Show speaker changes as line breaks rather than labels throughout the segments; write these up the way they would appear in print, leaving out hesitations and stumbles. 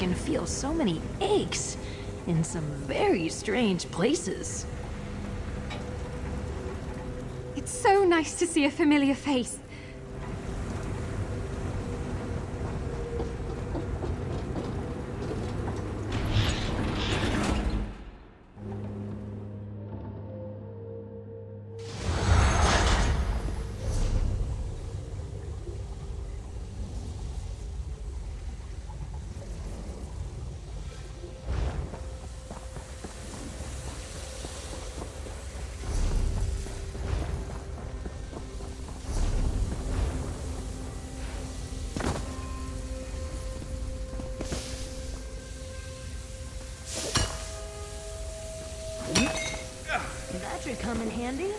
can feel so many aches in some very strange places.
It's so nice to see a familiar face.
That should come in handy.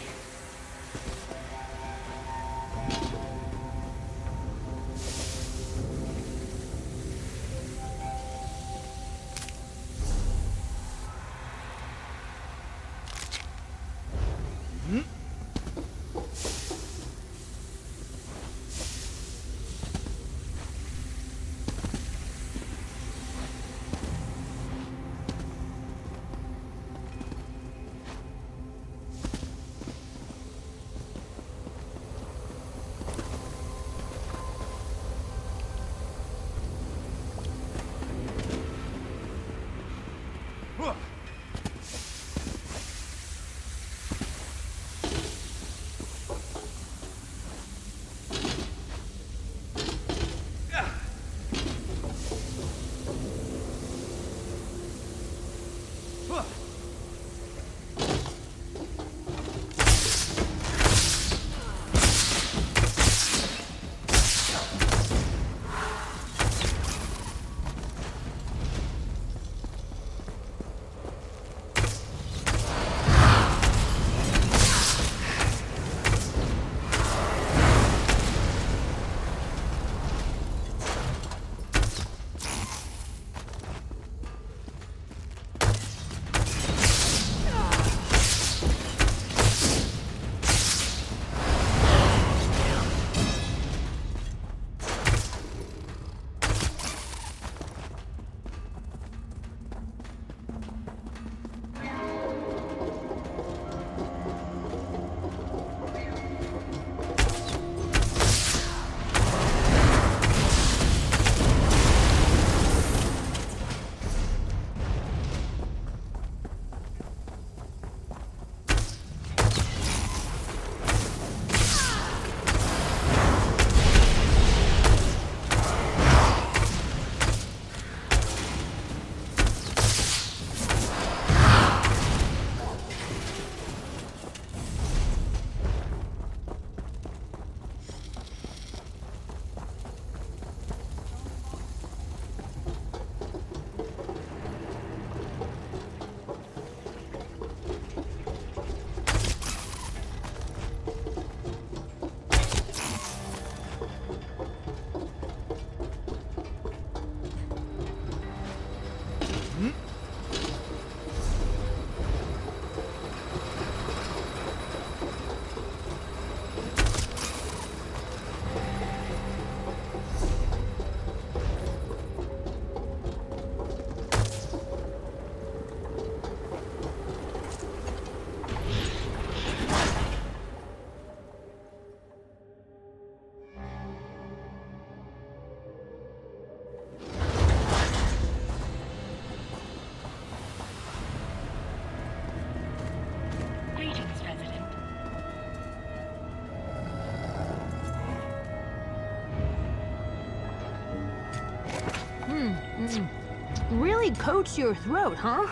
Really coats your throat, huh?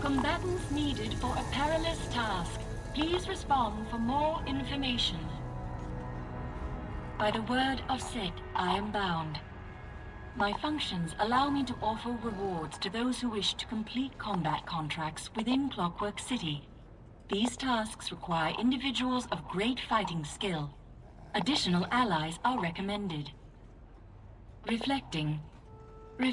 Combatants needed for a perilous task. Please respond for more information. By the word of Set, I am bound. My functions allow me to offer rewards to those who wish to complete combat contracts within Clockwork City. These tasks require individuals of great fighting skill. Additional allies are recommended. Reflecting. A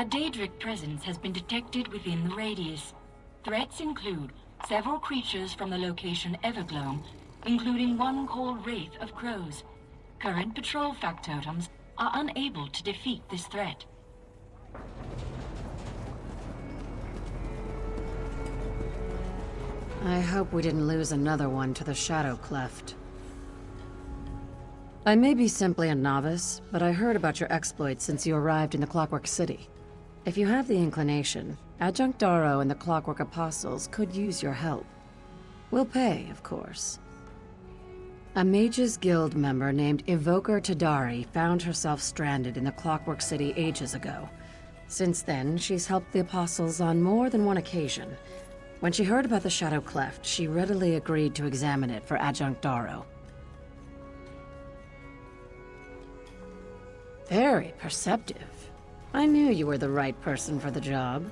Daedric presence has been detected within the radius. Threats include several creatures from the location Evergloam, including one called Wraith of Crows. Current patrol factotums are unable to defeat this threat.
I hope we didn't lose another one to the Shadow Cleft. I may be simply a novice, but I heard about your exploits since you arrived in the Clockwork City. If you have the inclination, Adjunct Darrow and the Clockwork Apostles could use your help. We'll pay, of course. A Mages Guild member named Evoker Tadari found herself stranded in the Clockwork City ages ago. Since then, she's helped the Apostles on more than one occasion. When she heard about the Shadow Cleft, she readily agreed to examine it for Adjunct Darrow. Very perceptive. I knew you were the right person for the job.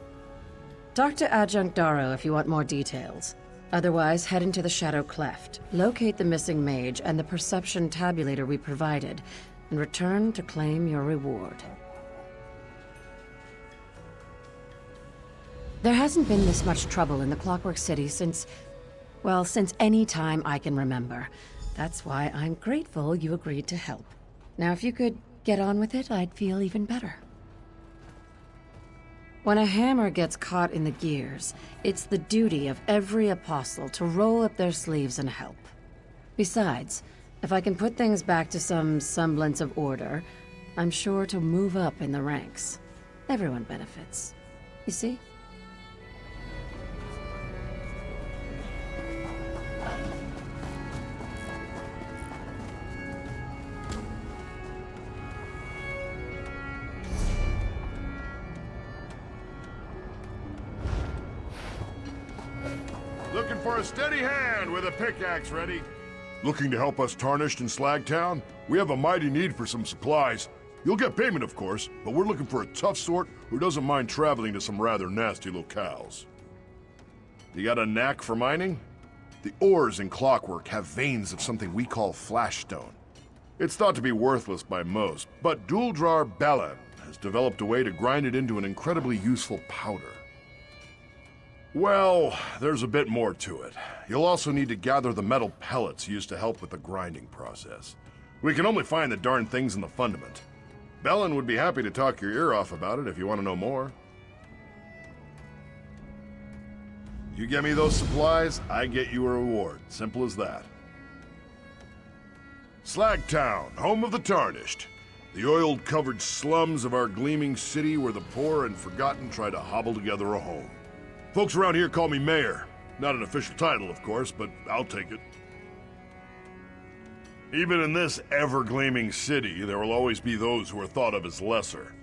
Talk to Adjunct Darrow if you want more details. Otherwise, head into the Shadow Cleft, locate the missing mage and the perception tabulator we provided, and return to claim your reward. There hasn't been this much trouble in the Clockwork City since any time I can remember. That's why I'm grateful you agreed to help. Now, if you could get on with it, I'd feel even better. When a hammer gets caught in the gears, it's the duty of every apostle to roll up their sleeves and help. Besides, if I can put things back to some semblance of order, I'm sure to move up in the ranks. Everyone benefits. You see?
Looking for a steady hand with a pickaxe ready. Looking to help us Tarnished in Slagtown? We have a mighty need for some supplies. You'll get payment, of course, but we're looking for a tough sort who doesn't mind traveling to some rather nasty locales. You got a knack for mining? The ores in Clockwork have veins of something we call flashstone. It's thought to be worthless by most, but Duldrar Balan has developed a way to grind it into an incredibly useful powder. Well, there's a bit more to it. You'll also need to gather the metal pellets used to help with the grinding process. We can only find the darn things in the fundament. Bellin would be happy to talk your ear off about it if you want to know more. You get me those supplies, I get you a reward. Simple as that. Slagtown, home of the Tarnished. The oil-covered slums of our gleaming city where the poor and forgotten try to hobble together a home. Folks around here call me Mayor. Not an official title, of course, but I'll take it. Even in this ever-gleaming city, there will always be those who are thought of as lesser.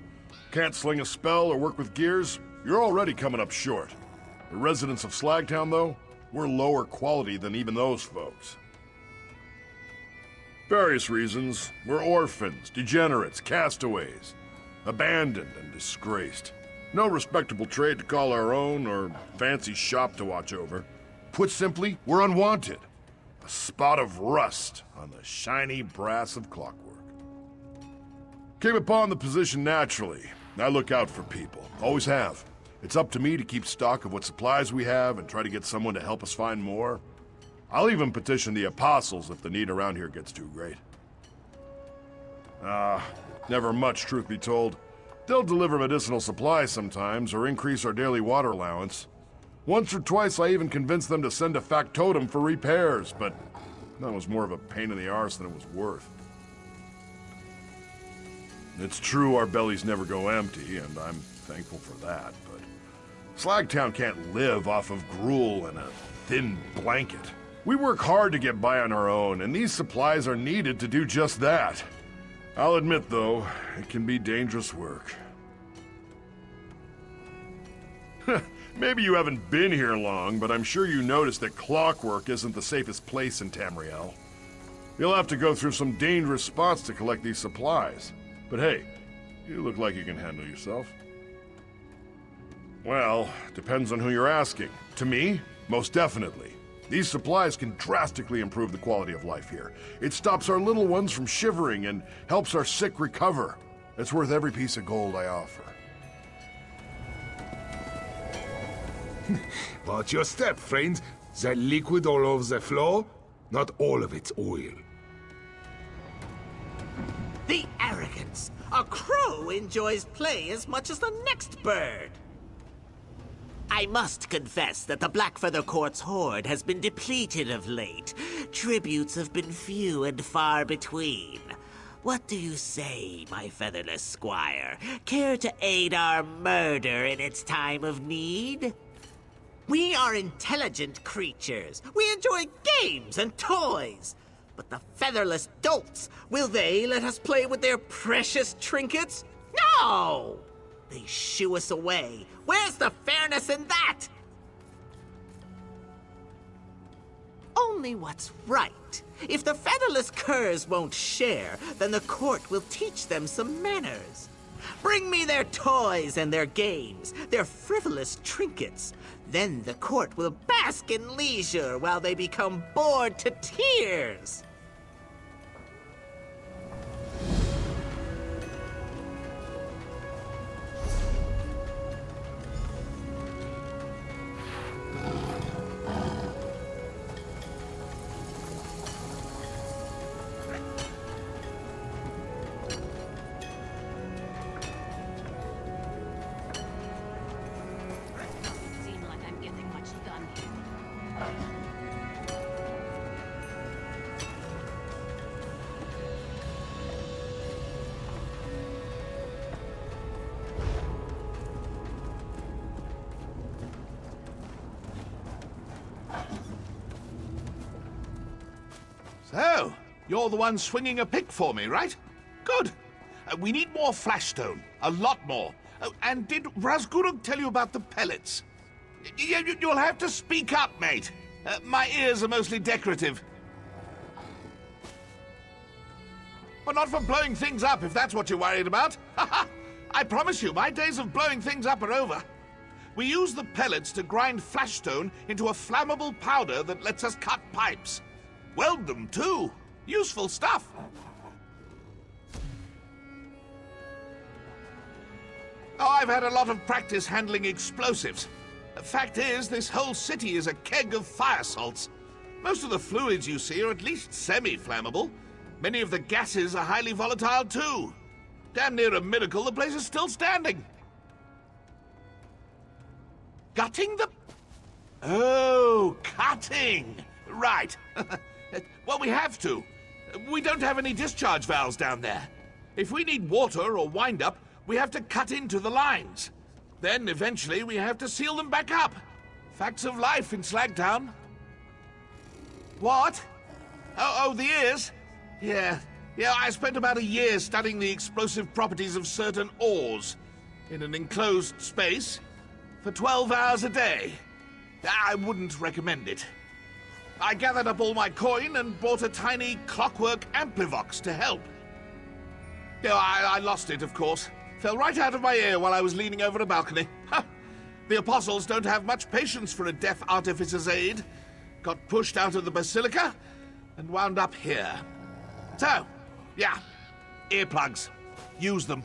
Can't sling a spell or work with gears? You're already coming up short. The residents of Slagtown, though, we're lower quality than even those folks. Various reasons. We're orphans, degenerates, castaways. Abandoned and disgraced. No respectable trade to call our own or fancy shop to watch over. Put simply, we're unwanted. A spot of rust on the shiny brass of Clockwork. Came upon the position naturally. I look out for people. Always have. It's up to me to keep stock of what supplies we have and try to get someone to help us find more. I'll even petition the Apostles if the need around here gets too great. Never much, truth be told. They'll deliver medicinal supplies sometimes, or increase our daily water allowance. Once or twice I even convinced them to send a factotum for repairs, but that was more of a pain in the arse than it was worth. It's true our bellies never go empty, and I'm thankful for that, but Slagtown can't live off of gruel and a thin blanket. We work hard to get by on our own, and these supplies are needed to do just that. I'll admit, though, it can be dangerous work. Maybe you haven't been here long, but I'm sure you noticed that Clockwork isn't the safest place in Tamriel. You'll have to go through some dangerous spots to collect these supplies. But hey, you look like you can handle yourself. Well, depends on who you're asking. To me, most definitely. These supplies can drastically improve the quality of life here. It stops our little ones from shivering and helps our sick recover. It's worth every piece of gold I offer.
Watch your step, friend. That liquid all over the floor, not all of it's oil.
arrogance. A crow enjoys play as much as the next bird. I must confess that the Blackfeather Court's hoard has been depleted of late. Tributes have been few and far between. What do you say, my featherless squire? Care to aid our murder in its time of need? We are intelligent creatures. We enjoy games and toys. But the featherless dolts, will they let us play with their precious trinkets? No! They shoo us away. Where's the fairness in that? Only what's right. If the featherless curs won't share, then the court will teach them some manners. Bring me their toys and their games, their frivolous trinkets. Then the court will bask in leisure while they become bored to tears.
So, you're the one swinging a pick for me, right? Good. We need more flashstone. A lot more. And did Razgurug tell you about the pellets? You'll have to speak up, mate. My ears are mostly decorative. But not for blowing things up, if that's what you're worried about. I promise you, my days of blowing things up are over. We use the pellets to grind flashstone into a flammable powder that lets us cut pipes. Weld them, too. Useful stuff. Oh, I've had a lot of practice handling explosives. The fact is, this whole city is a keg of fire salts. Most of the fluids you see are at least semi-flammable. Many of the gases are highly volatile, too. Damn near a miracle the place is still standing. Gutting the... Oh, cutting. Right. Well, we have to. We don't have any discharge valves down there. If we need water or wind-up, we have to cut into the lines. Then, eventually, we have to seal them back up. Facts of life in Slagtown. What? Oh, the ears? Yeah, I spent about a year studying the explosive properties of certain ores in an enclosed space for 12 hours a day. I wouldn't recommend it. I gathered up all my coin and bought a tiny clockwork amplivox to help. I lost it, of course. Fell right out of my ear while I was leaning over a balcony. The apostles don't have much patience for a deaf artificer's aid. Got pushed out of the basilica and wound up here. So, yeah, earplugs. Use them.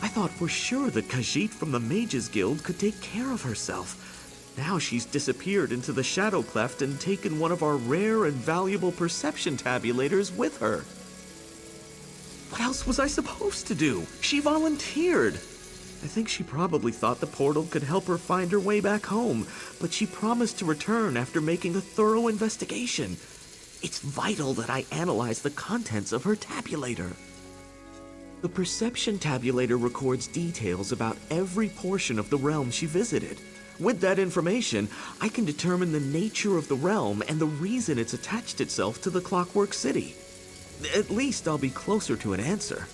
I thought for sure that Khajiit from the Mages Guild could take care of herself. Now she's disappeared into the Shadow Cleft and taken one of our rare and valuable perception tabulators with her. What else was I supposed to do? She volunteered. I think she probably thought the portal could help her find her way back home, but she promised to return after making a thorough investigation. It's vital that I analyze the contents of her tabulator. The perception tabulator records details about every portion of the realm she visited. With that information, I can determine the nature of the realm and the reason it's attached itself to the Clockwork City. At least I'll be closer to an answer.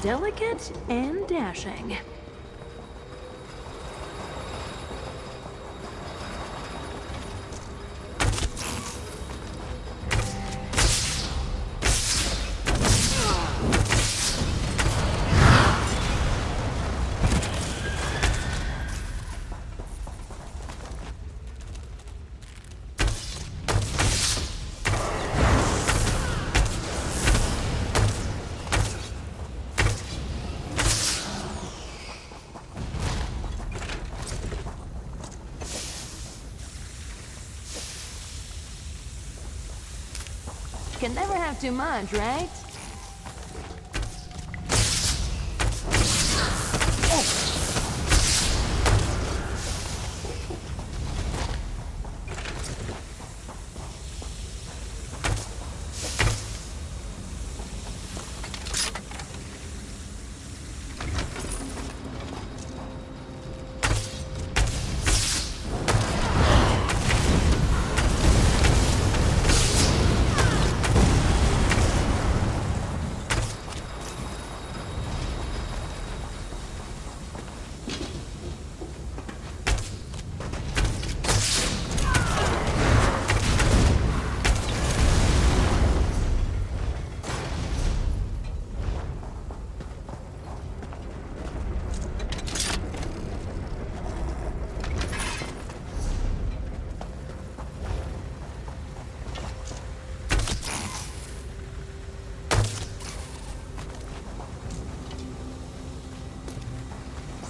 Delicate and dashing. Can never have too much, right?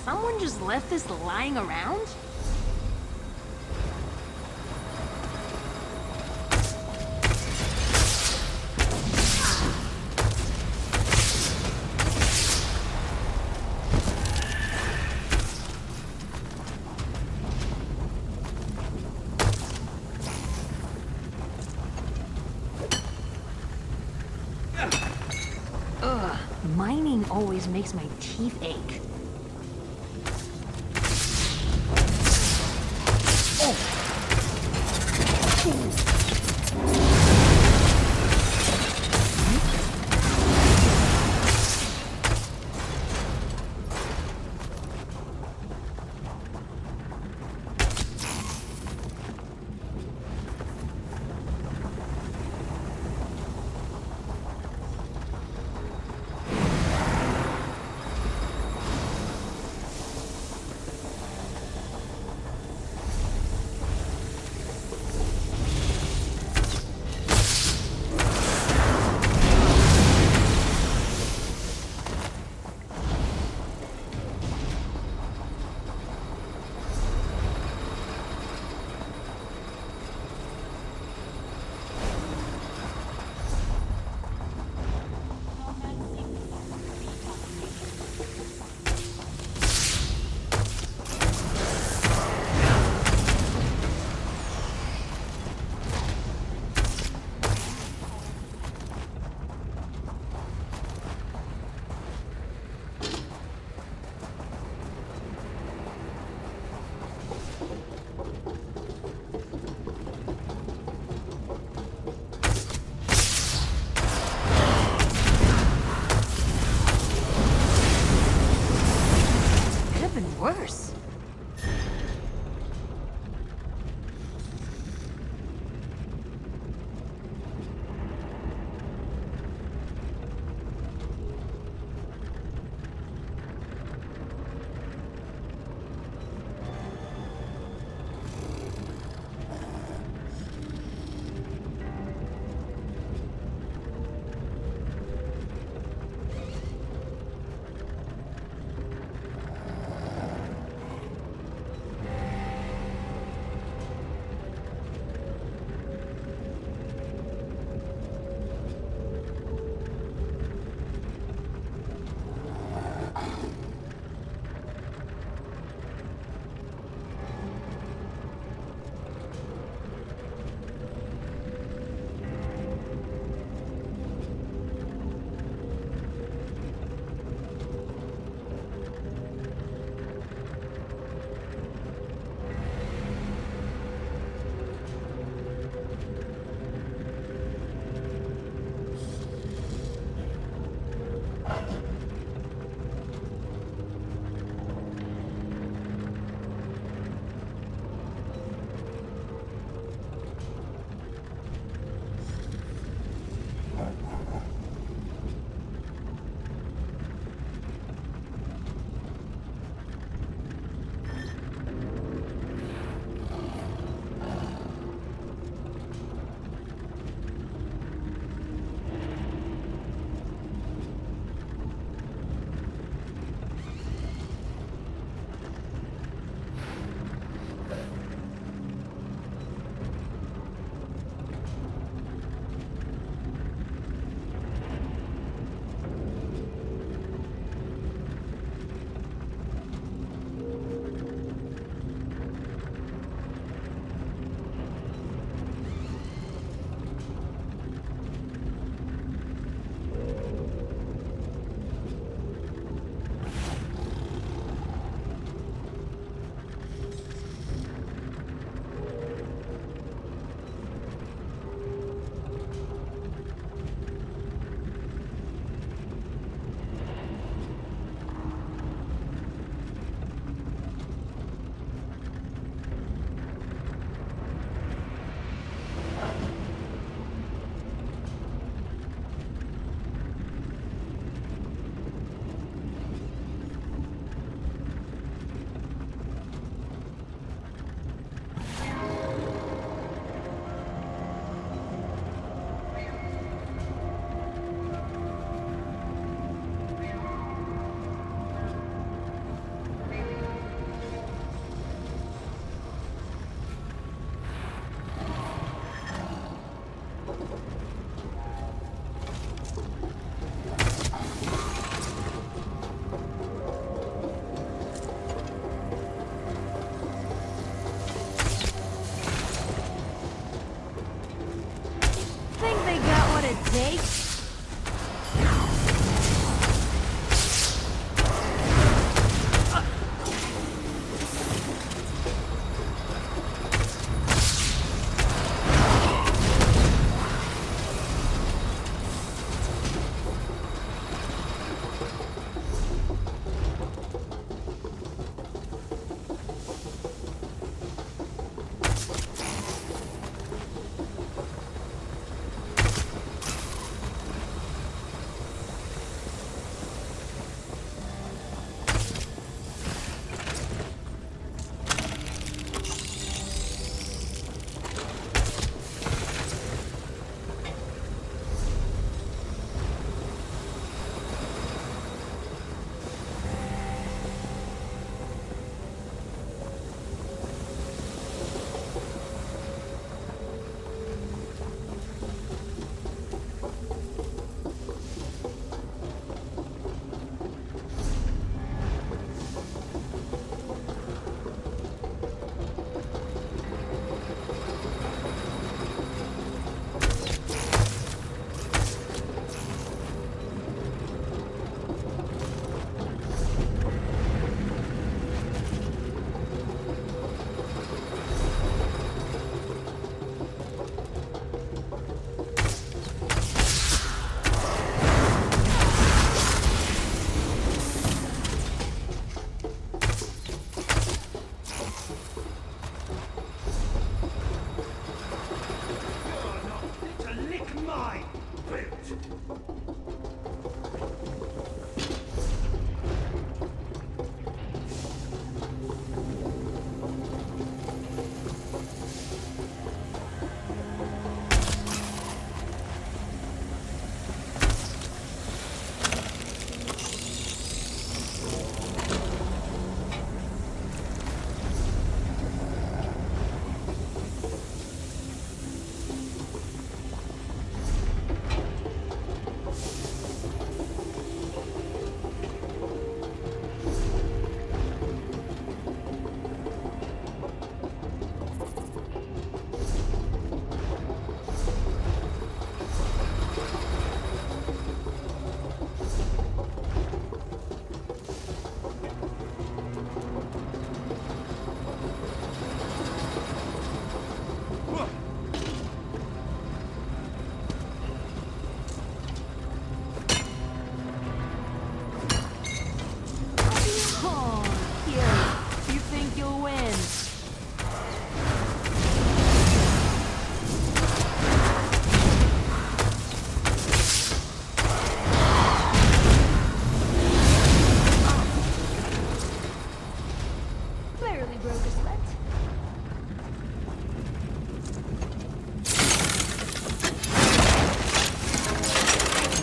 Someone just left this lying around? Ugh, mining always makes my teeth ache.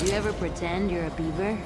You ever pretend you're a beaver?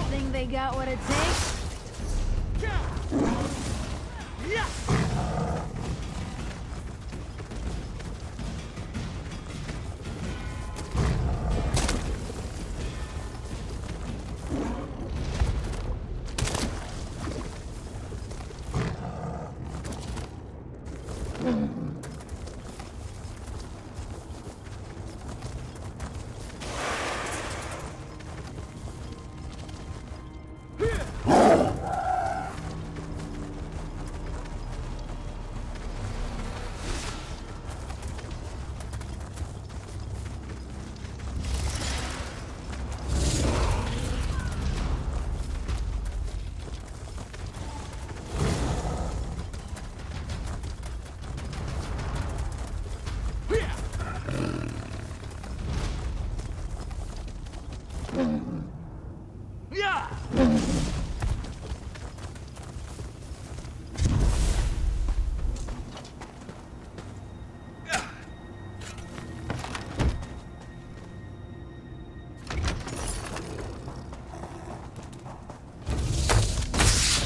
Think they got what it takes?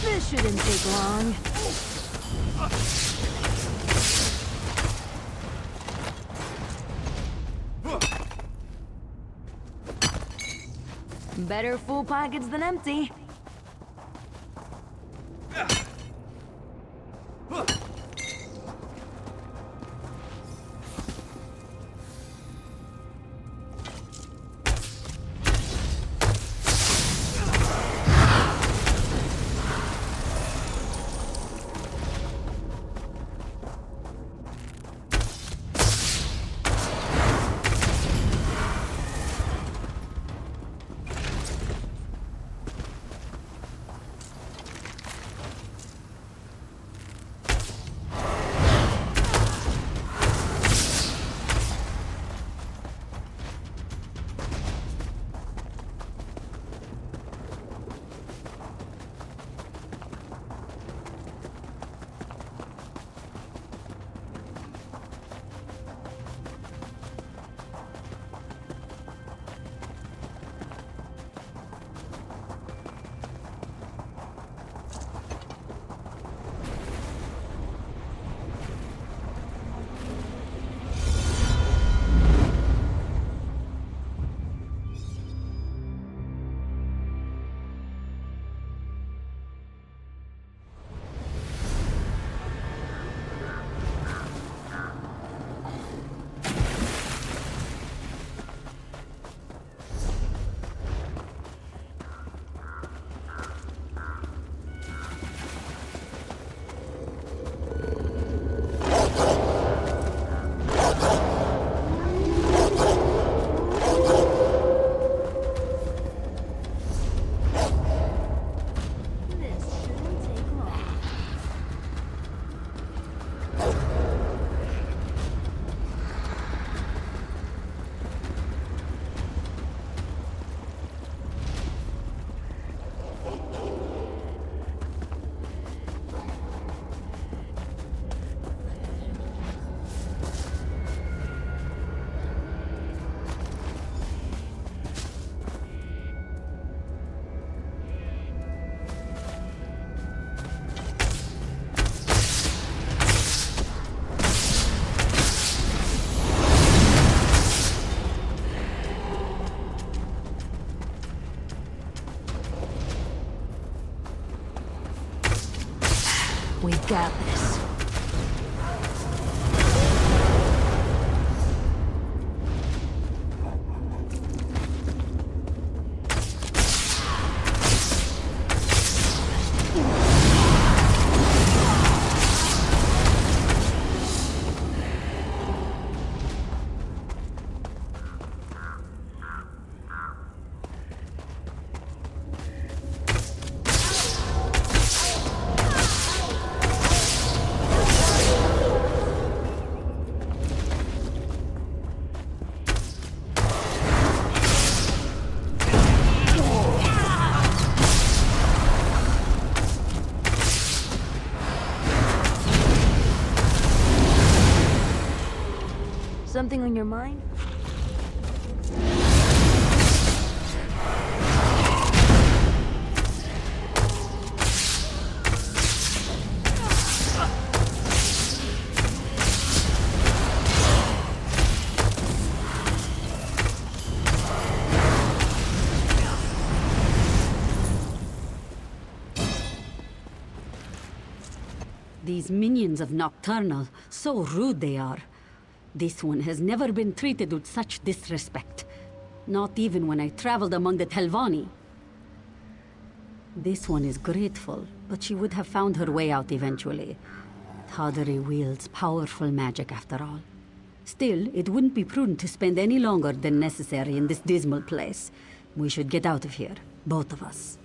This shouldn't take long. Better full pockets than empty. We got this. Something on your mind?
These minions of Nocturnal, so rude they are. This one has never been treated with such disrespect. Not even when I traveled among the Telvanni. This one is grateful, but she would have found her way out eventually. Tadari wields powerful magic after all. Still, it wouldn't be prudent to spend any longer than necessary in this dismal place. We should get out of here, both of us.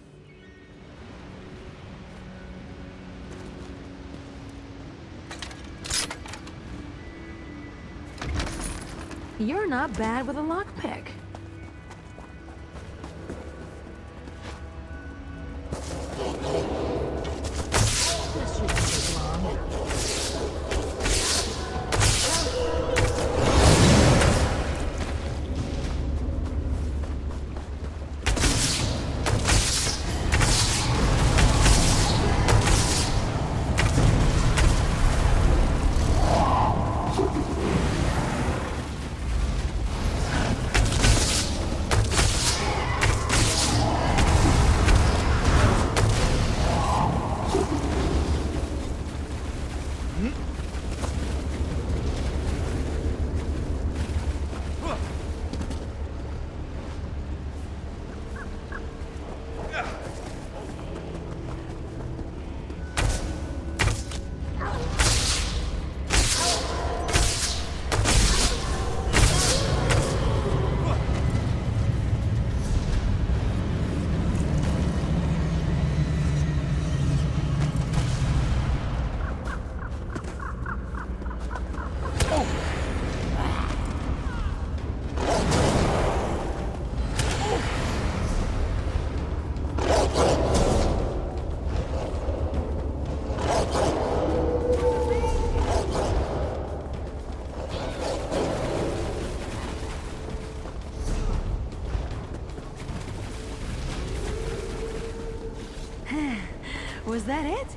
You're not bad with a lockpick. This shouldn't take long. Was that it?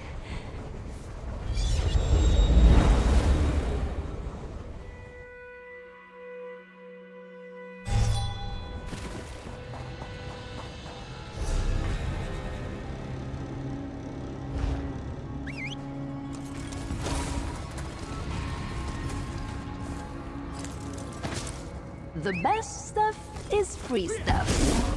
The best stuff is free stuff.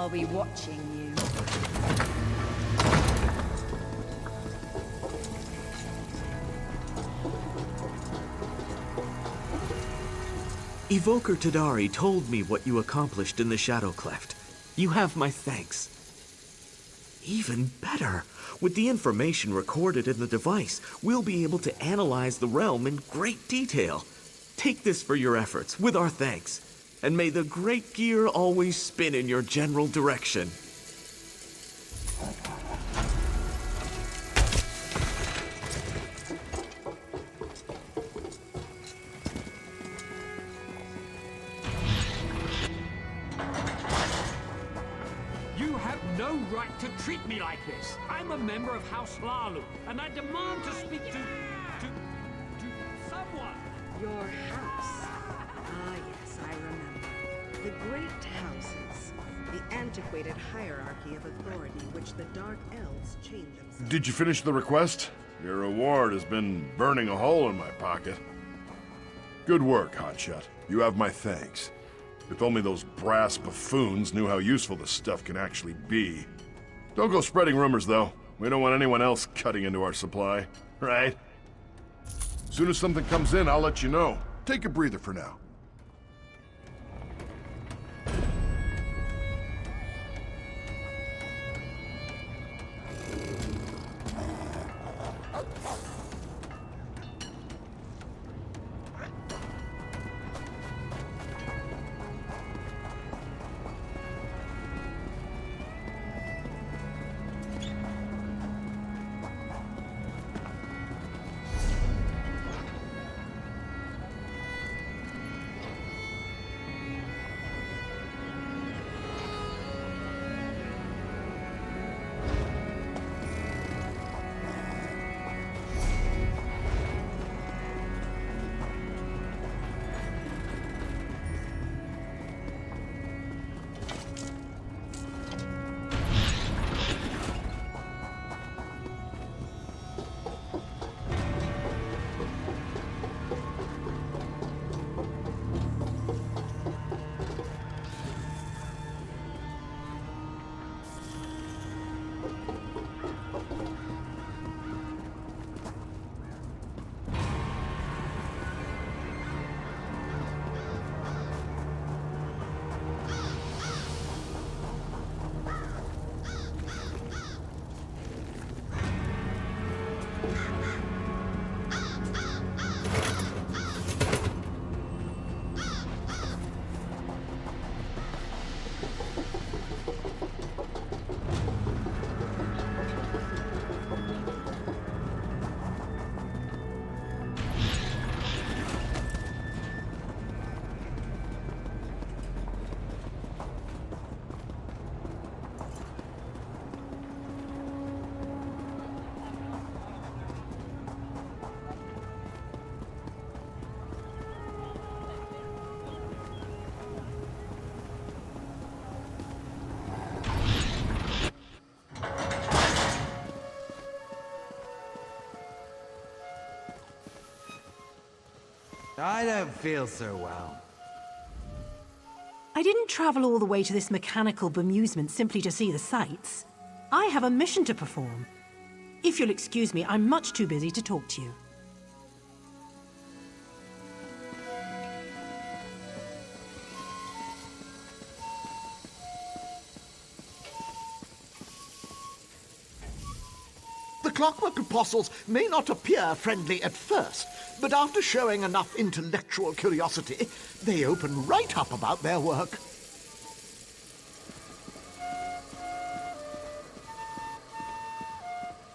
I'll be watching you.
Evoker Tadari told me what you accomplished in the Shadow Cleft. You have my thanks. Even better, with the information recorded in the device, we'll be able to analyze the realm in great detail. Take this for your efforts, with our thanks. And may the great gear always spin in your general direction.
You have no right to treat me like this. I'm a member of House Lalu, and I demand to speak to someone.
Your house. Ah, yes, I remember. The great houses. The antiquated hierarchy of authority which the Dark Elves chain themselves.
Did you finish the request? Your reward has been burning a hole in my pocket. Good work, Hotshot. You have my thanks. If only those brass buffoons knew how useful this stuff can actually be. Don't go spreading rumors, though. We don't want anyone else cutting into our supply, right? Soon as something comes in, I'll let you know. Take a breather for now.
I don't feel so well.
I didn't travel all the way to this mechanical bemusement simply to see the sights. I have a mission to perform. If you'll excuse me, I'm much too busy to talk to you.
The Clockwork Apostles may not appear friendly at first, but after showing enough intellectual curiosity, they open right up about their work.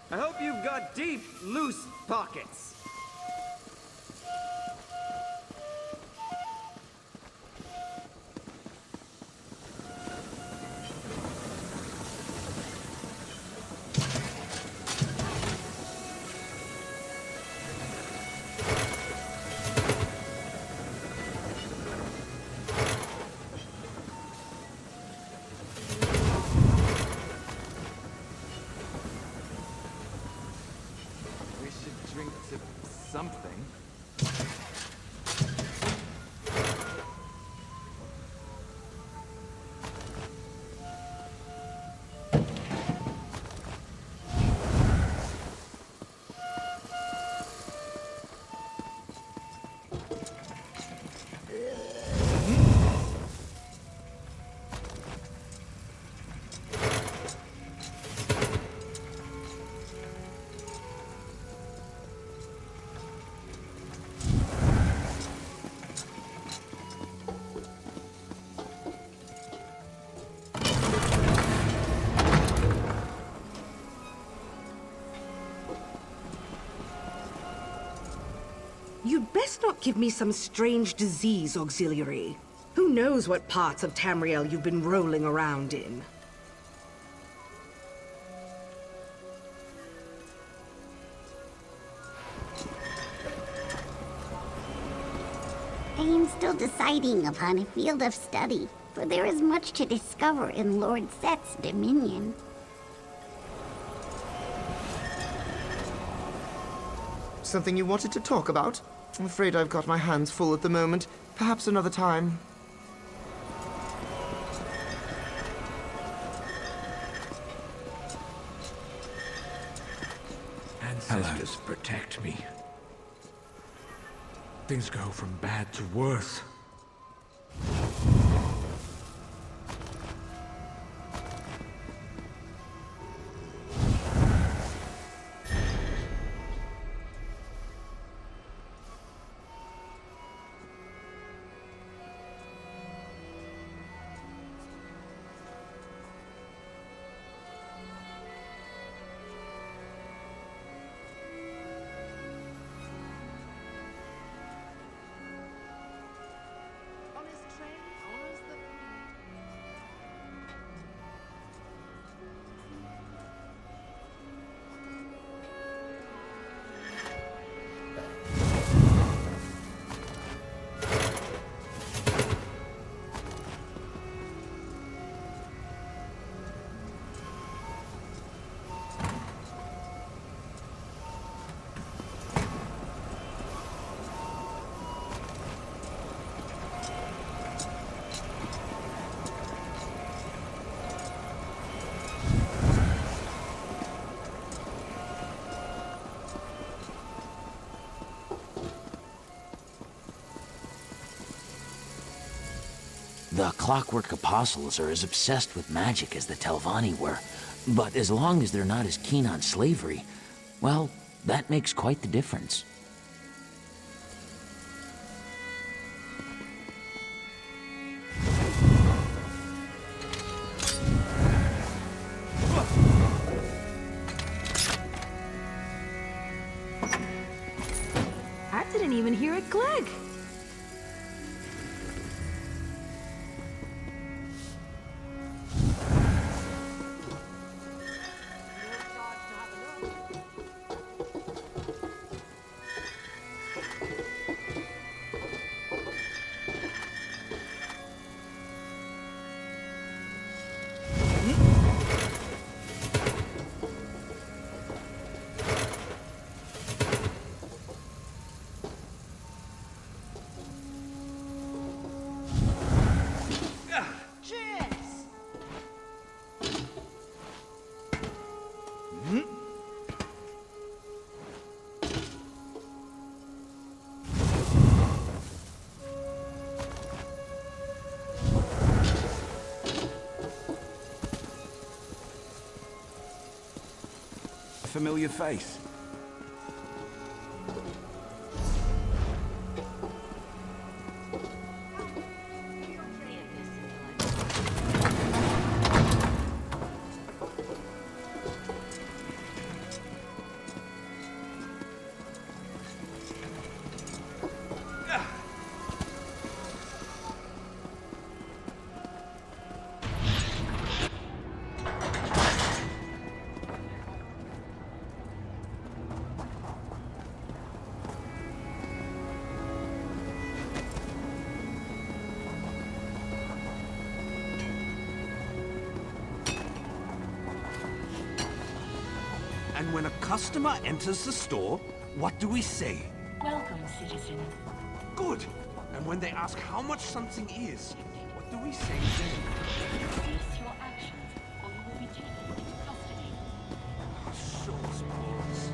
I hope you've got deep, loose pockets. We should drink to
not give me some strange disease auxiliary. Who knows what parts of Tamriel you've been rolling around in?
I am still deciding upon a field of study, for there is much to discover in Lord Set's dominion.
Something you wanted to talk about? I'm afraid I've got my hands full at the moment. Perhaps another time.
Ancestors protect me. Things go from bad to worse.
The Clockwork Apostles are as obsessed with magic as the Telvanni were, but as long as they're not as keen on slavery, well, that makes quite the difference.
I didn't even hear it click.
Familiar face.
And when a customer enters the store, what do we say?
Welcome, citizen.
Good. And when they ask how much something is, what do we say then?
Cease your actions, or you will be taken into custody.
Short balls.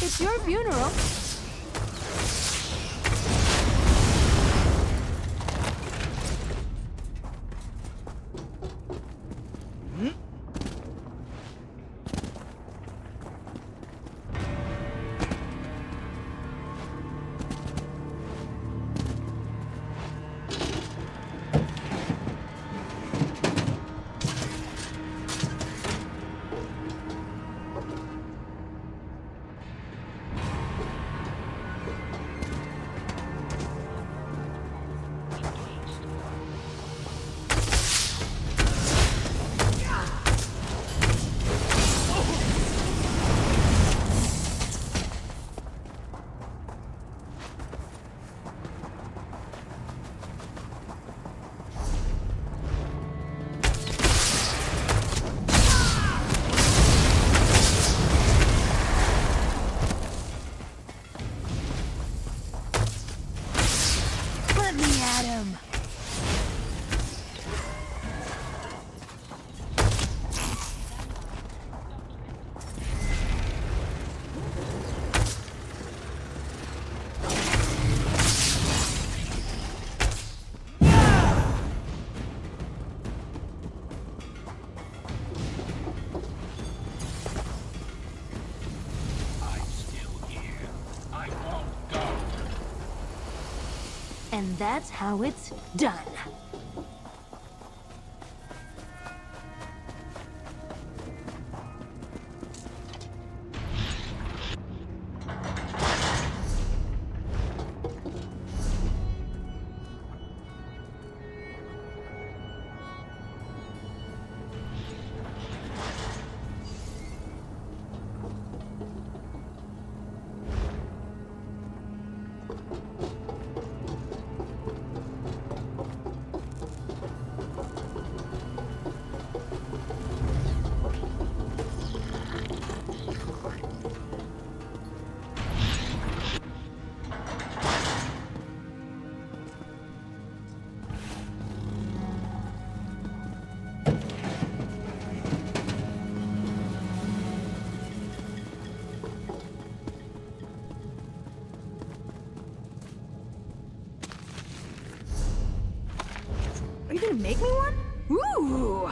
It's your funeral. And that's how it's done. Are you gonna make me one? Ooh!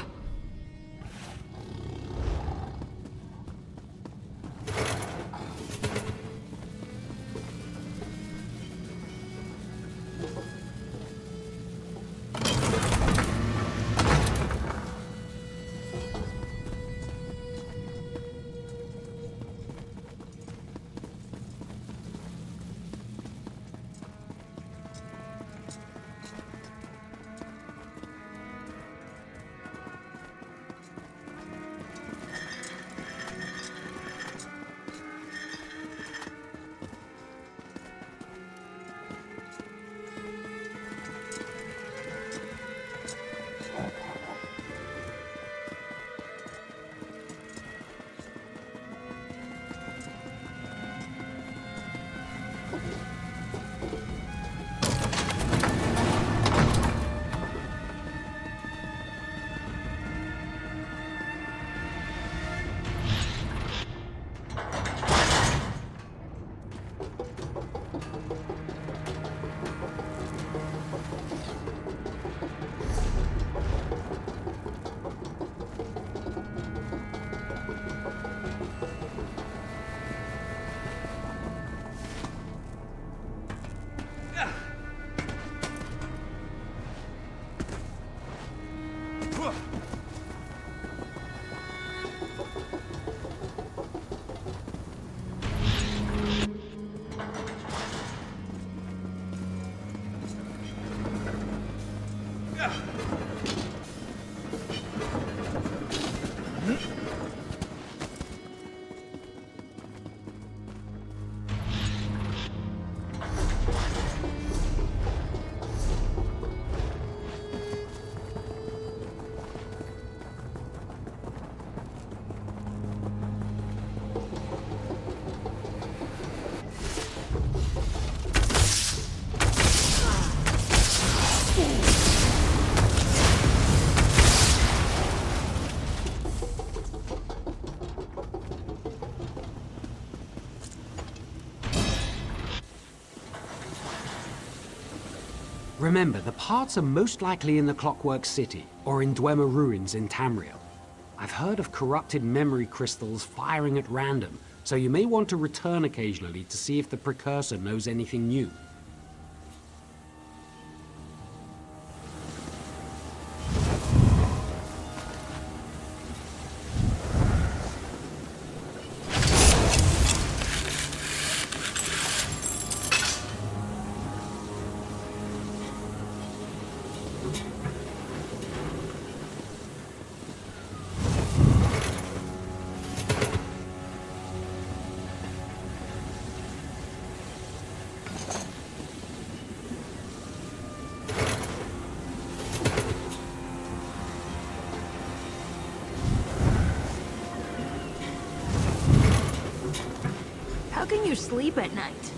Remember, the parts are most likely in the Clockwork City, or in Dwemer Ruins in Tamriel. I've heard of corrupted memory crystals firing at random, so you may want to return occasionally to see if the Precursor knows anything new.
How can you sleep at night?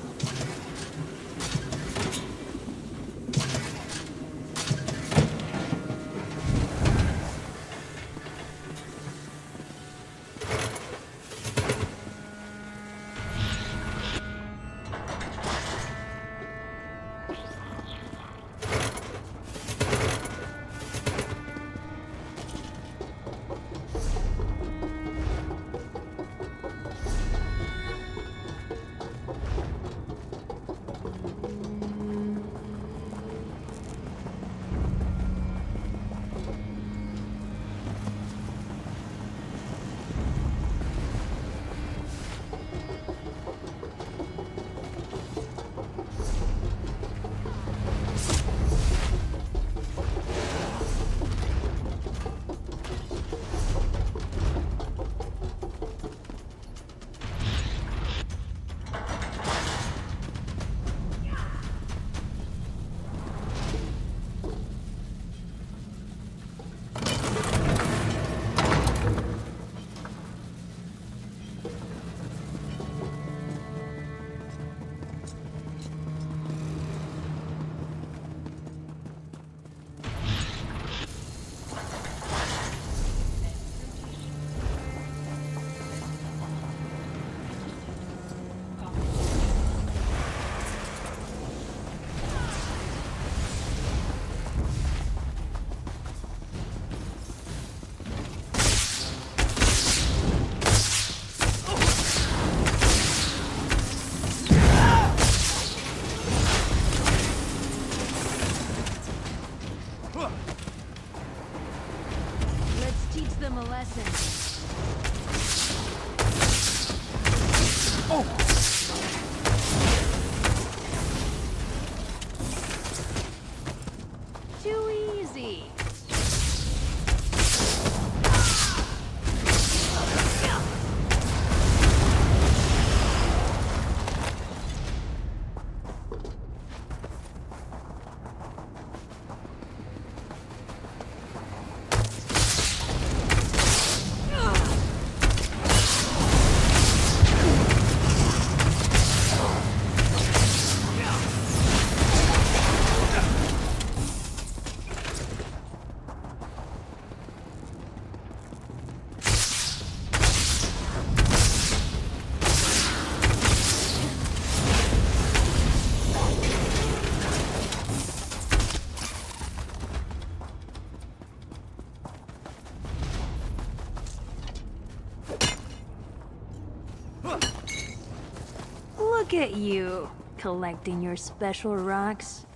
Look at you, collecting your special rocks.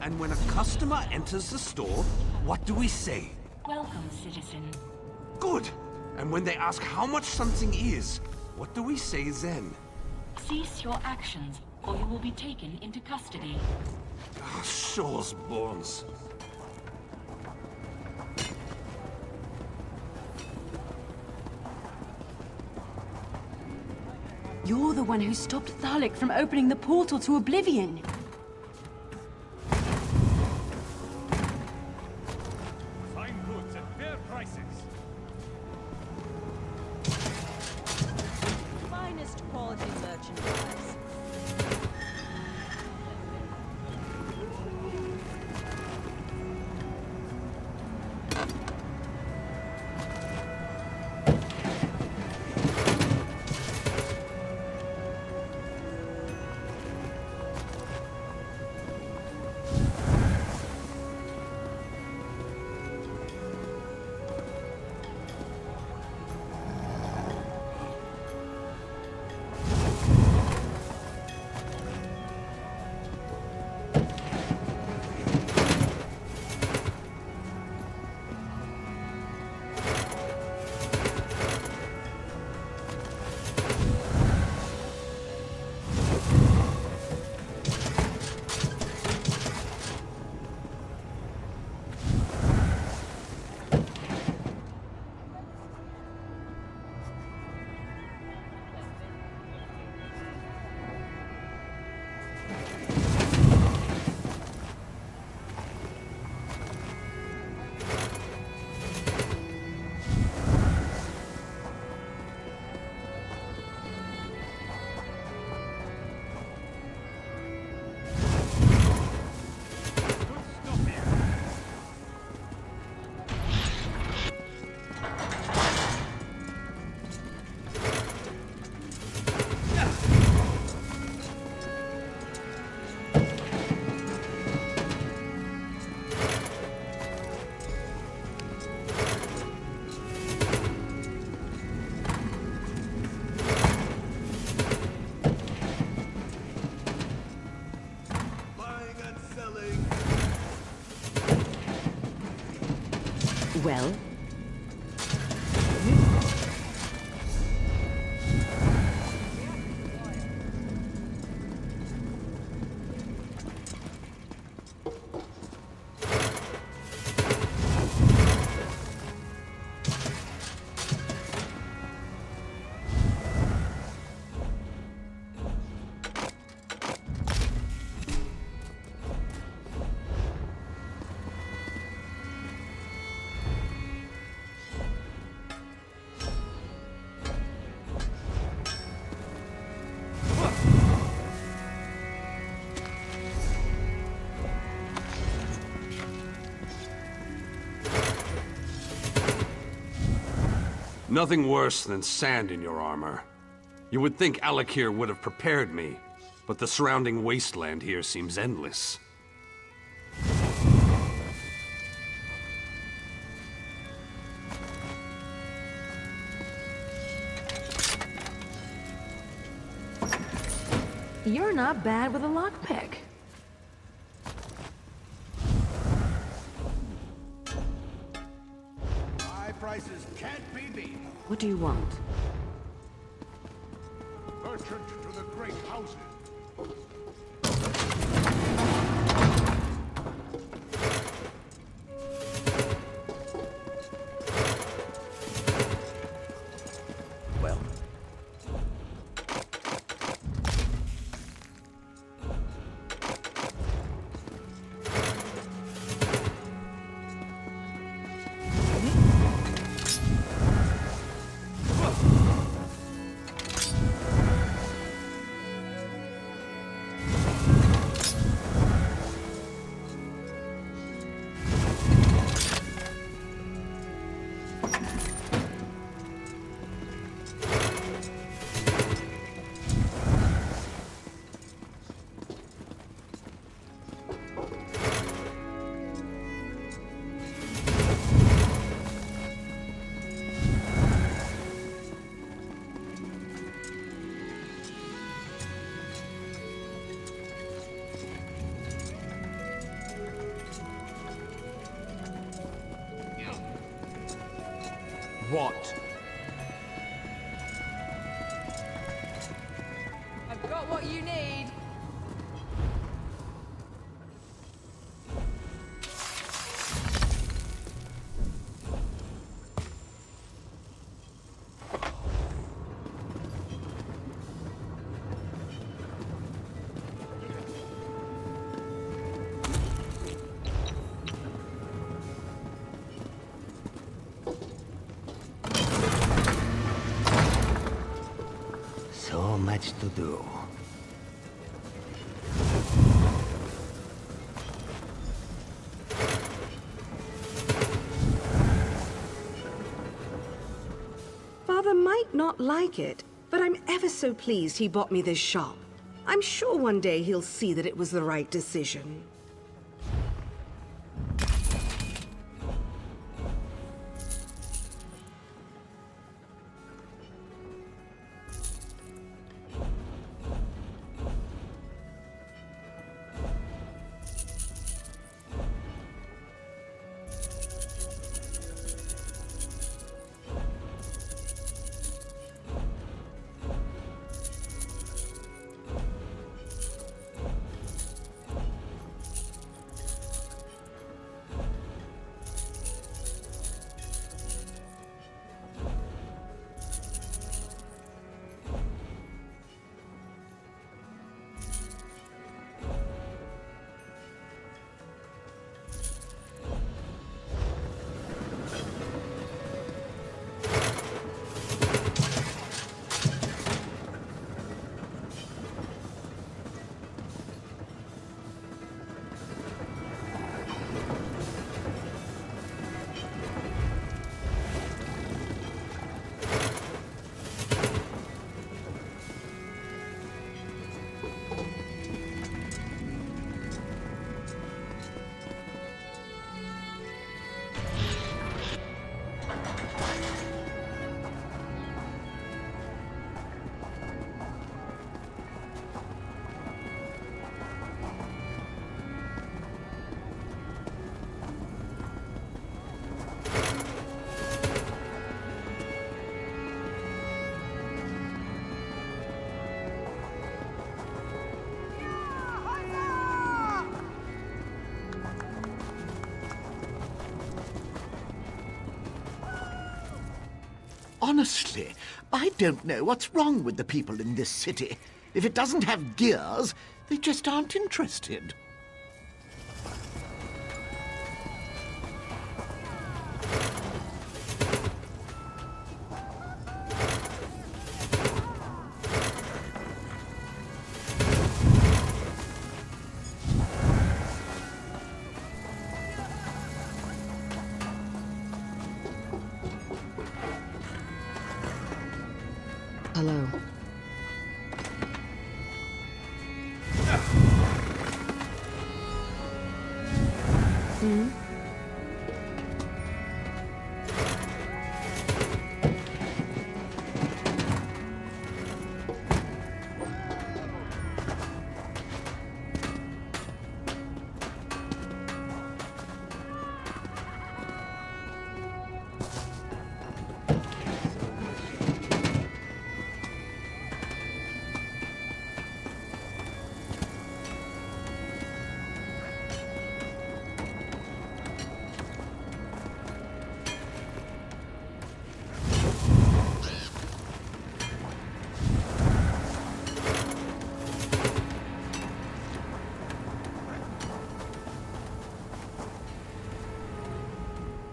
And when a customer enters the store, what do we say?
Welcome, citizen.
Good. And when they ask how much something is, what do we say then?
Cease your actions, or you will be taken into custody.
Ah, Shaw's bones.
You're the one who stopped Thalik from opening the portal to Oblivion.
Fine goods at fair prices.
Finest quality merchandise.
Well?
Nothing worse than sand in your armor. You would think Alakir would have prepared me, but the surrounding wasteland here seems endless.
You're not bad with a lockpick.
High prices can't be beat.
What do you want?
Merchant to the great houses.
Well,
What?
I've got what you need.
So much to do.
Father might not like it, but I'm ever so pleased he bought me this shop. I'm sure one day he'll see that it was the right decision.
Honestly, I don't know what's wrong with the people in this city. If it doesn't have gears, they just aren't interested.
Hello. Hmm?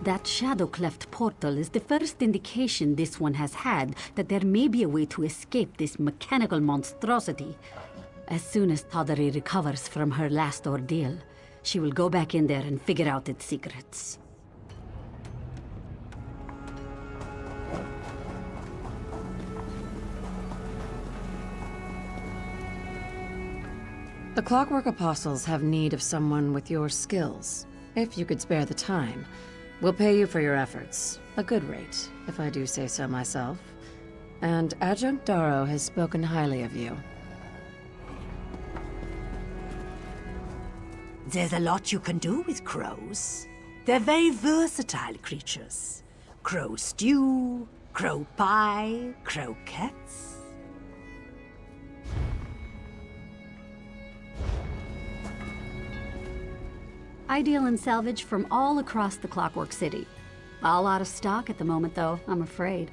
That shadow-cleft portal is the first indication this one has had that there may be a way to escape this mechanical monstrosity. As soon as Toddery recovers from her last ordeal, she will go back in there and figure out its secrets.
The Clockwork Apostles have need of someone with your skills. If you could spare the time, we'll pay you for your efforts. A good rate, if I do say so myself. And Adjunct Darrow has spoken highly of you.
There's a lot you can do with crows. They're very versatile creatures. Crow stew, crow pie, croquettes.
I deal in salvage from all across the Clockwork City. All out of stock at the moment, though, I'm afraid.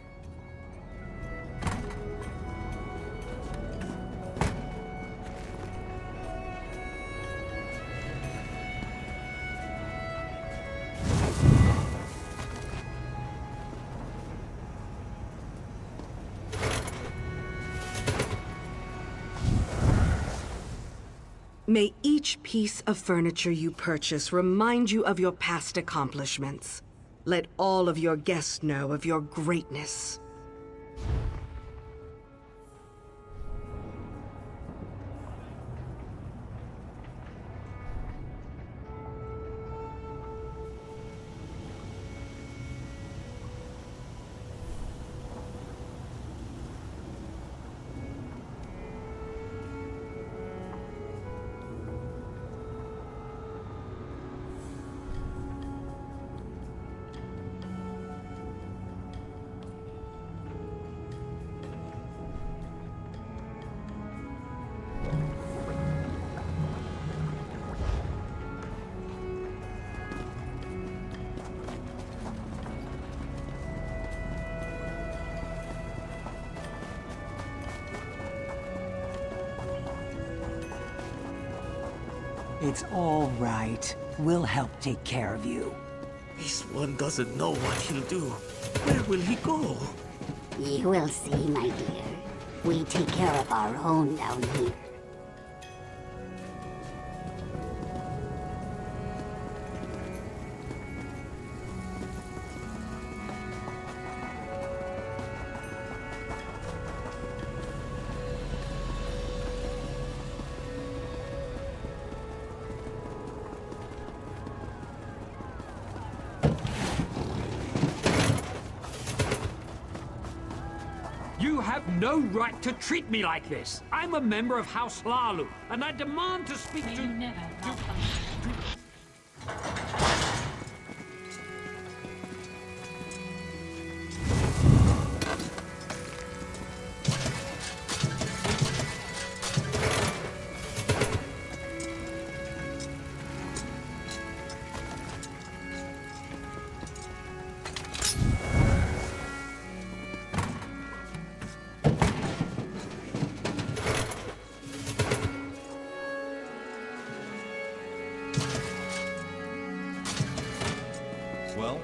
May each piece of furniture you purchase remind you of your past accomplishments. Let all of your guests know of your greatness.
It's all right. We'll help take care of you.
This one doesn't know what he'll do. Where will he go?
You will see, my dear. We take care of our own down here.
You have no right to treat me like this. I'm a member of House Lalu, and I demand to speak to...
Well?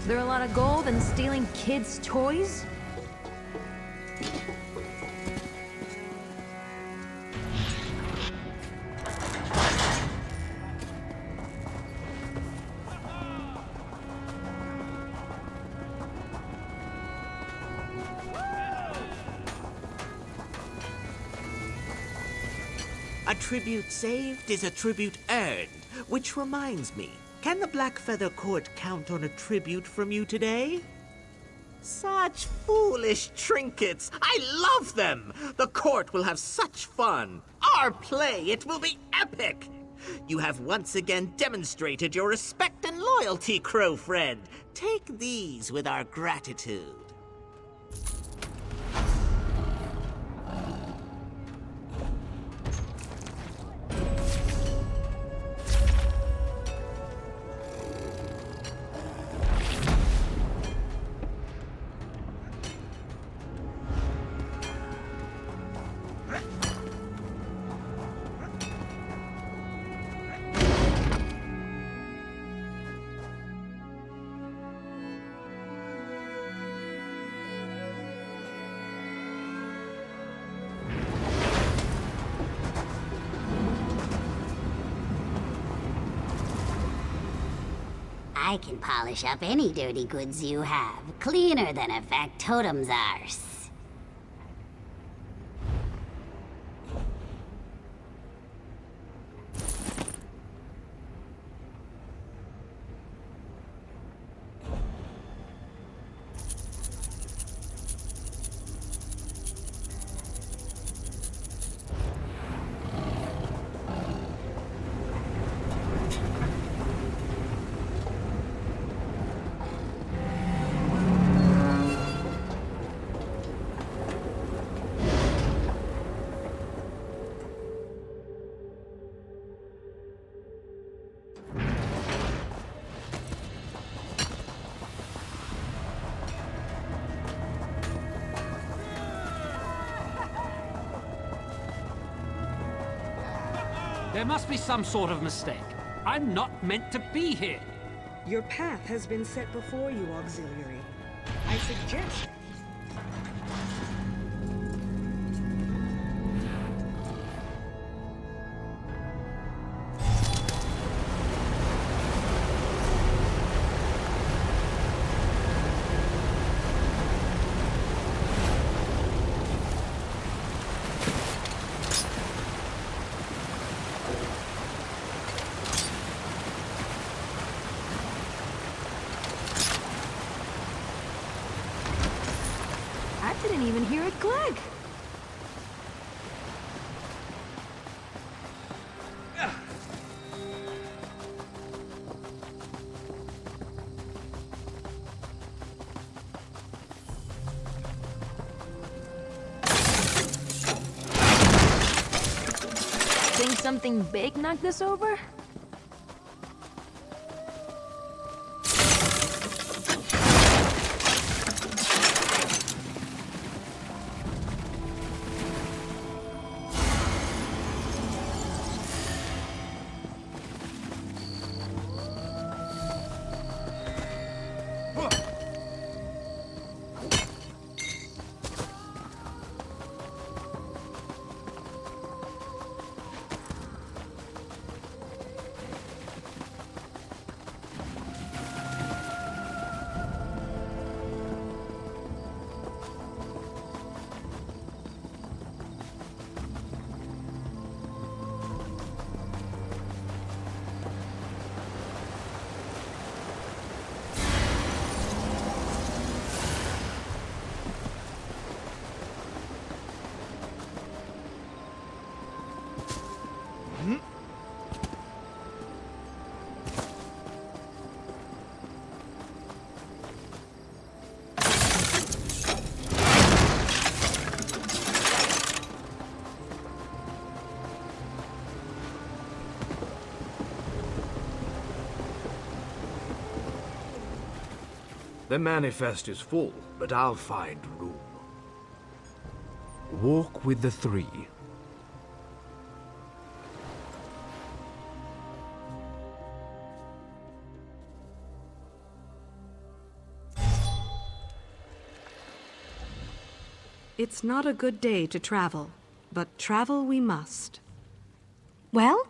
There a lot of gold and stealing kids' toys?
A tribute saved is a tribute earned, which reminds me, can the Blackfeather Court count on a tribute from you today? Such foolish trinkets! I love them! The court will have such fun! Our play, it will be epic! You have once again demonstrated your respect and loyalty, Crow Friend. Take these with our gratitude.
I can polish up any dirty goods you have, cleaner than a factotum's arse.
There must be some sort of mistake. I'm not meant to be here.
Your path has been set before you, Auxiliary. I suggest...
I didn't even hear it click. Think something big knocked this over?
The manifest is full, but I'll find room. Walk with the three.
It's not a good day to travel, but travel we must.
Well?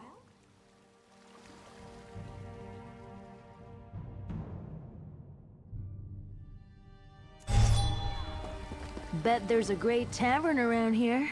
Bet there's a great tavern around here.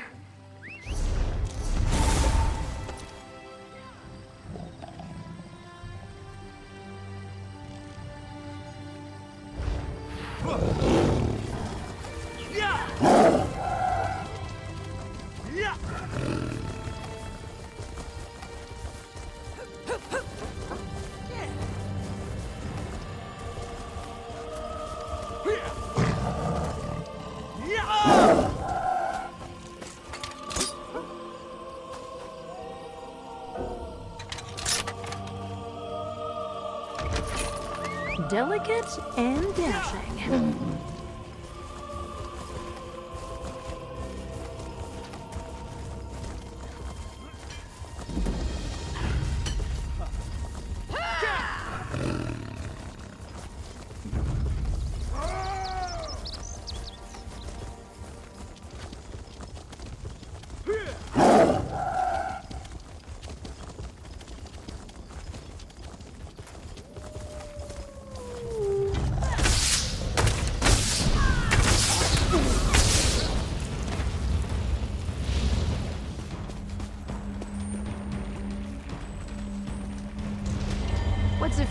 Delicate and dashing.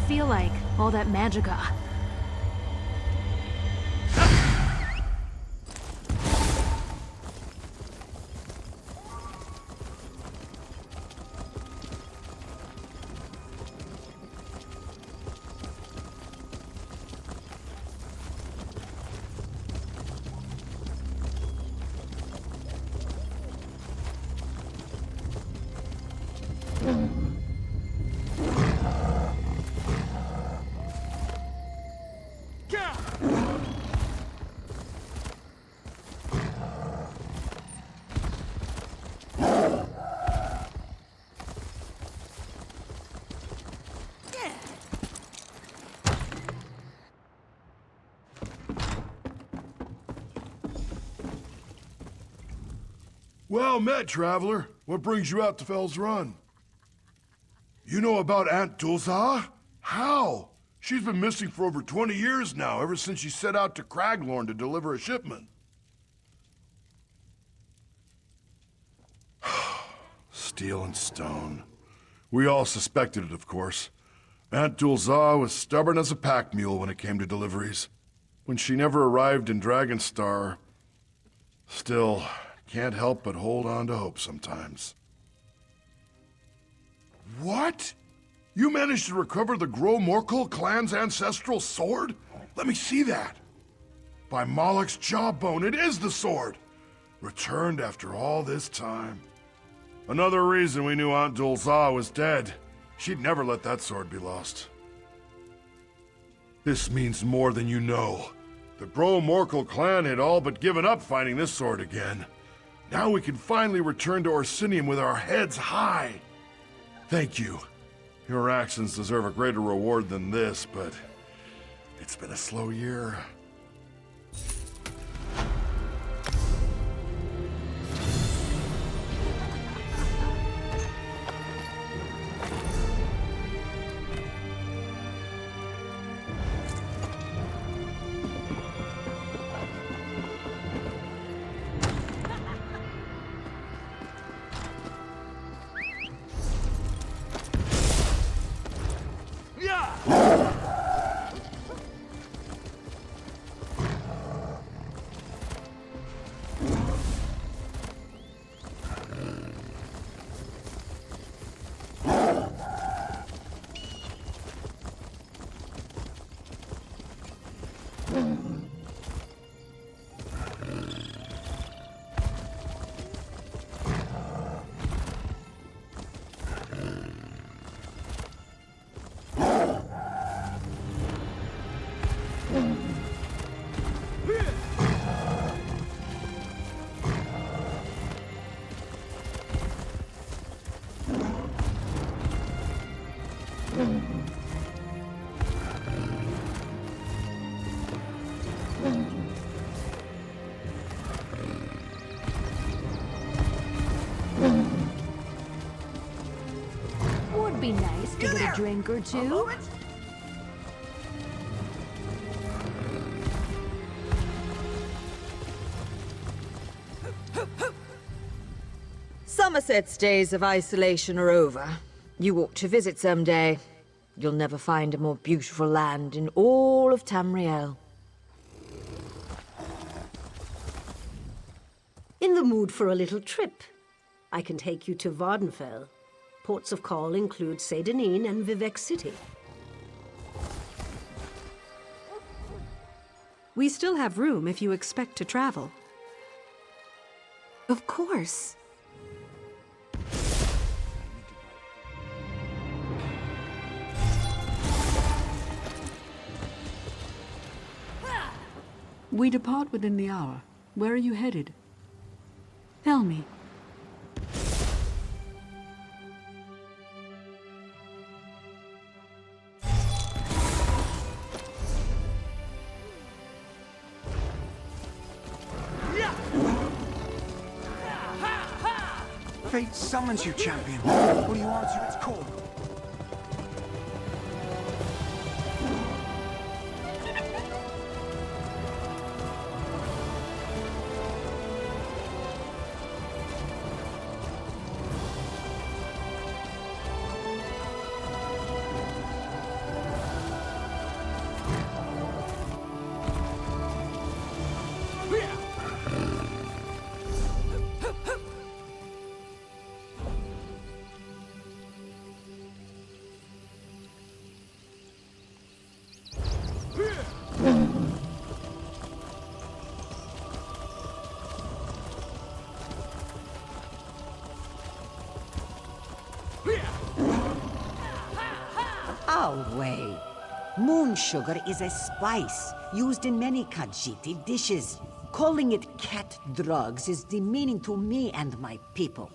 feel like, all that magicka?
Well met, traveler. What brings you out to Fell's Run? You know about Aunt Dulza? How? She's been missing for over 20 years now, ever since she set out to Craglorn to deliver a shipment. Steel and stone. We all suspected it, of course. Aunt Dulza was stubborn as a pack mule when it came to deliveries. When she never arrived in Dragonstar, still, can't help but hold on to hope sometimes. What? You managed to recover the Gro-Morkel clan's ancestral sword? Let me see that. By Moloch's jawbone, it is the sword! Returned after all this time. Another reason we knew Aunt Dulza was dead. She'd never let that sword be lost. This means more than you know. The Gro-Morkel clan had all but given up finding this sword again. Now we can finally return to Orsinium with our heads high. Thank you. Your actions deserve a greater reward than this, but it's been a slow year.
Would be nice to get a drink or two.
Somerset's days of isolation are over. You ought to visit someday. You'll never find a more beautiful land in all of Tamriel.
In the mood for a little trip? I can take you to Vardenfell. Ports of call include Seydenin and Vivec City.
We still have room if you expect to travel.
Of course.
We depart within the hour. Where are you headed? Tell me.
Fate summons you, champion. Will you answer its call?
No way. Moon sugar is a spice used in many Khajiiti dishes. Calling it cat drugs is demeaning to me and my people.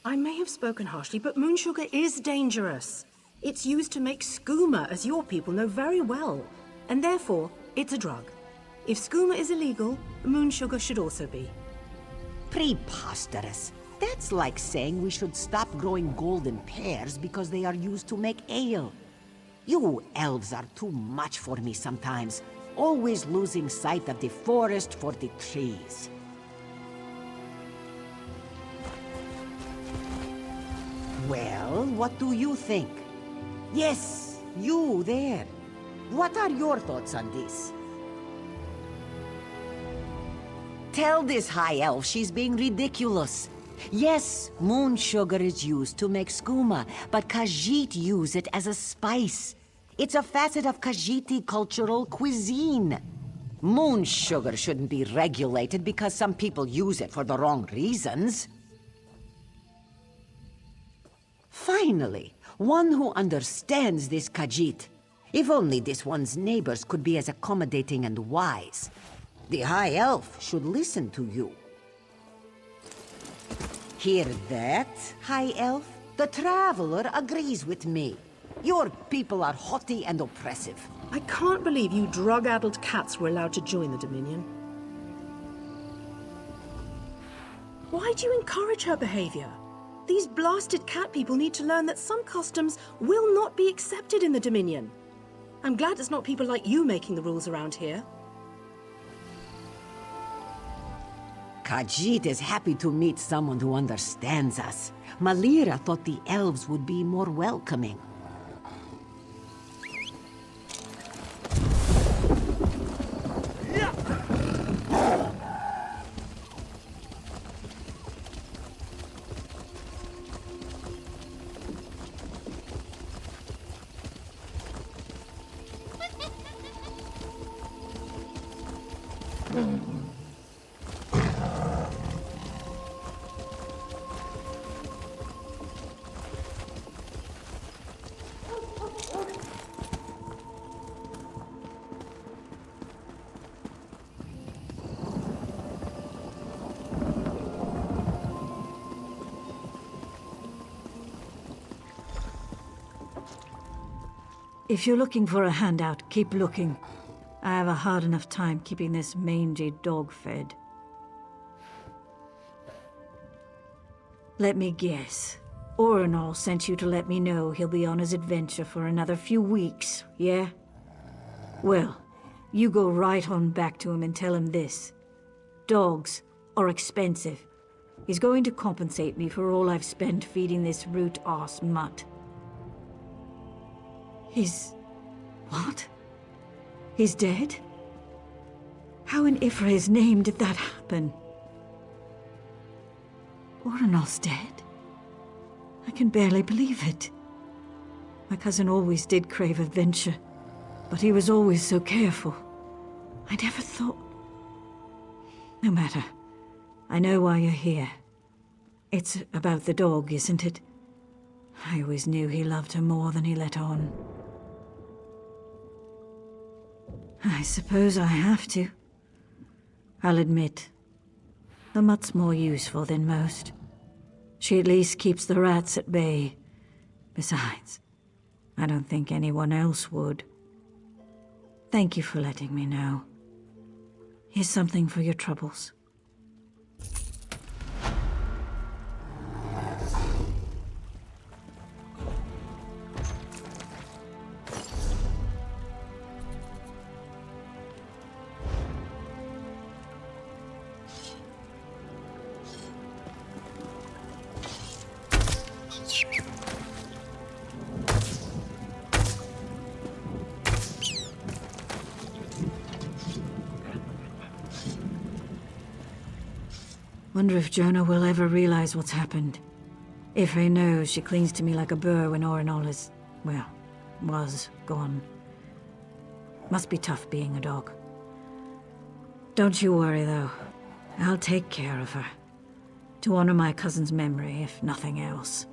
I may have spoken harshly, but moon sugar is dangerous. It's used to make skooma, as your people know very well. And therefore, it's a drug. If skooma is illegal, moon sugar should also be.
Preposterous. That's like saying we should stop growing golden pears because they are used to make ale. You elves are too much for me sometimes, always losing sight of the forest for the trees. Well, what do you think? Yes, you there. What are your thoughts on this? Tell this high elf she's being ridiculous. Yes, moon sugar is used to make skooma, but Khajiit use it as a spice. It's a facet of Khajiiti cultural cuisine. Moon sugar shouldn't be regulated because some people use it for the wrong reasons. Finally, one who understands this Khajiit. If only this one's neighbors could be as accommodating and wise. The High Elf should listen to you. Hear that, High Elf? The Traveler agrees with me. Your people are haughty and oppressive.
I can't believe you drug-addled cats were allowed to join the Dominion. Why do you encourage her behavior? These blasted cat people need to learn that some customs will not be accepted in the Dominion. I'm glad it's not people like you making the rules around here.
Khajiit is happy to meet someone who understands us. Malira thought the elves would be more welcoming.
If you're looking for a handout, keep looking. I have a hard enough time keeping this mangy dog fed. Let me guess. Orenal sent you to let me know he'll be on his adventure for another few weeks, yeah? Well, you go right on back to him and tell him this. Dogs are expensive. He's going to compensate me for all I've spent feeding this root-ass mutt. What? He's dead? How in Ifra's name did that happen? Orenal's dead? I can barely believe it. My cousin always did crave adventure, but he was always so careful. I never thought... No matter. I know why you're here. It's about the dog, isn't it? I always knew he loved her more than he let on. I suppose I have to. I'll admit, the mutt's more useful than most. She at least keeps the rats at bay. Besides, I don't think anyone else would. Thank you for letting me know. Here's something for your troubles. Wonder if Jonah will ever realize what's happened. Ifra knows she clings to me like a burr when Orenal is, well, was gone. Must be tough being a dog. Don't you worry, though. I'll take care of her. To honor my cousin's memory, if nothing else.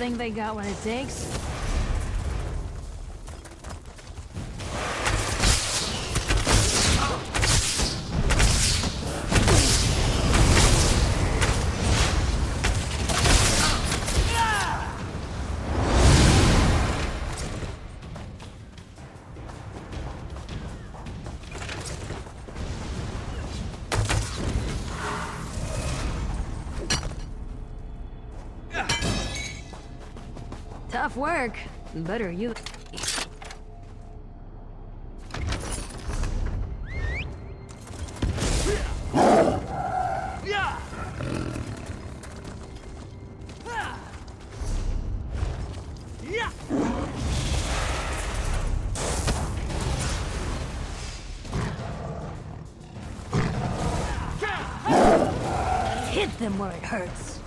think they got what it takes? Tough work. Better you. Hit them where it hurts.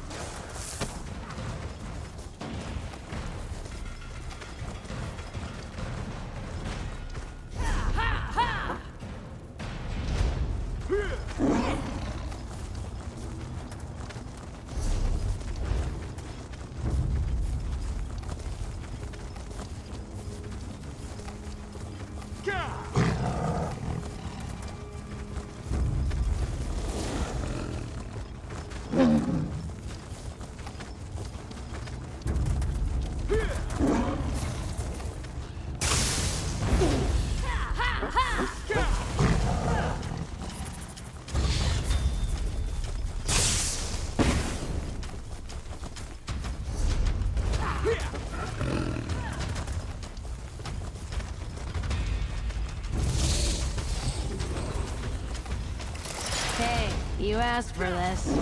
Hey, you asked for this.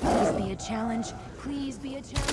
Please be a challenge. Please be a challenge.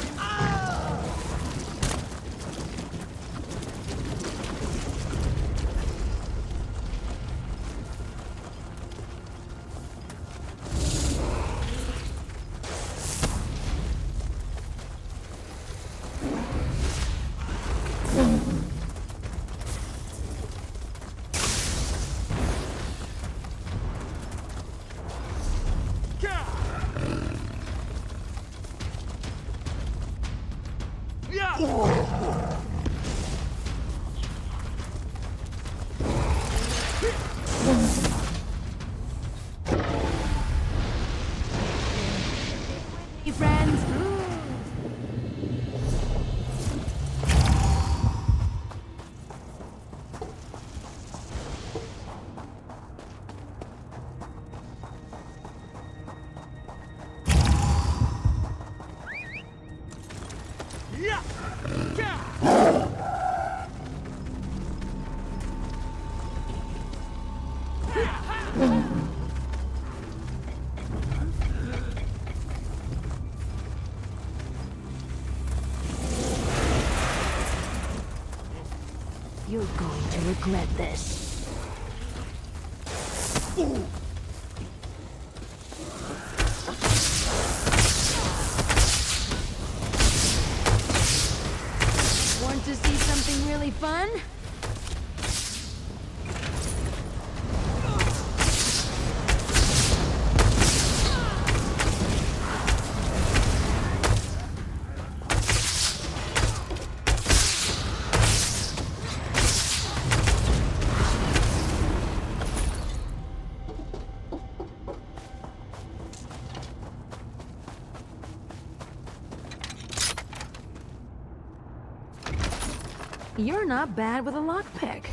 Hey, friends. You're going to regret this. Want to see something really fun? You're not bad with a lockpick.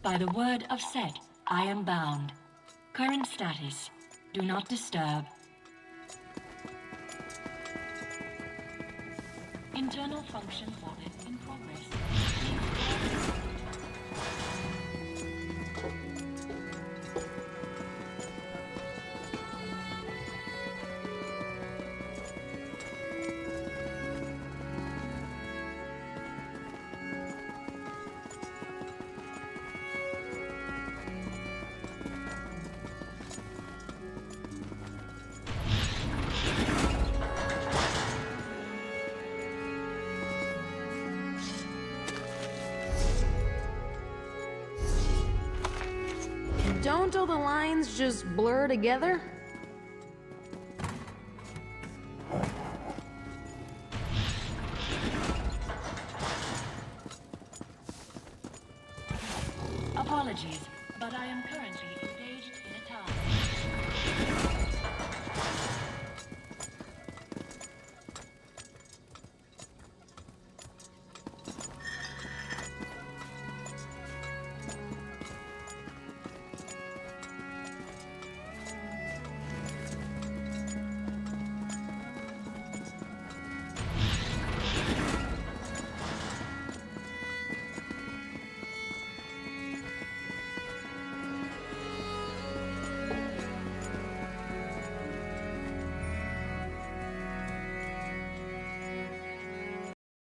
By the word of Set, I am bound. Current status, do not disturb. Internal function audit in progress.
Don't all the lines just blur together?